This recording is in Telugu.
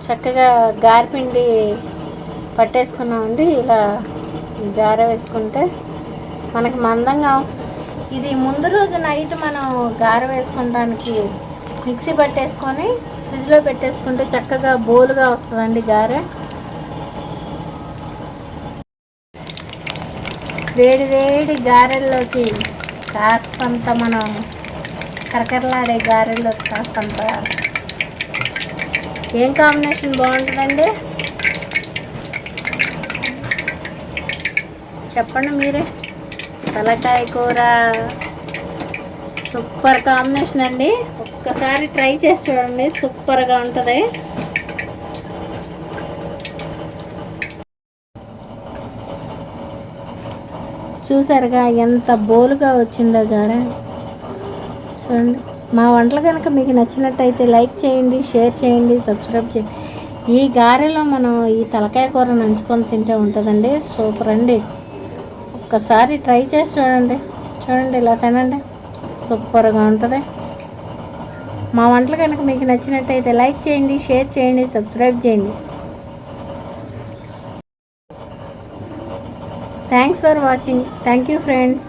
చక్కగా గారెపిండి పట్టేసుకున్నామండి. ఇలా గారె వేసుకుంటే మనకి మందంగా ఇది ముందు రోజు నైట్ మనం గారె వేసుకోవడానికి మిక్సీ పట్టేసుకొని ఫ్రిడ్జ్లో పెట్టేసుకుంటే చక్కగా బోలుగా వస్తుందండి గారె. వేడి వేడి గారెల్లోకి కాస్తంత మనం కరకరలాడే గారెల్లోకి కాస్తంత ఏం కాంబినేషన్ బాగుంటుందండి చెప్పండి మీరే. తలకాయ కూర సూపర్ కాంబినేషన్ అండి. ఒక్కసారి ట్రై చేసి చూడండి, సూపర్గా ఉంటుంది. చూసారుగా ఎంత బోలుగా వచ్చిందో గారె. చూడండి. మా వంటలు కనుక మీకు నచ్చినట్టయితే లైక్ చేయండి, షేర్ చేయండి, సబ్స్క్రైబ్ చేయండి. ఈ గారెలో మనం ఈ తలకాయ కూర నంచుకొని తింటే ఉంటుందండి, సూపర్ అండి. ఒక్కసారి ట్రై చేసి చూడండి. చూడండి, ఇలా తినండి, సూపర్గా ఉంటుంది. మా వంటలు కనుక మీకు నచ్చినట్టయితే లైక్ చేయండి, షేర్ చేయండి, సబ్స్క్రైబ్ చేయండి. Thanks for watching. Thank you friends.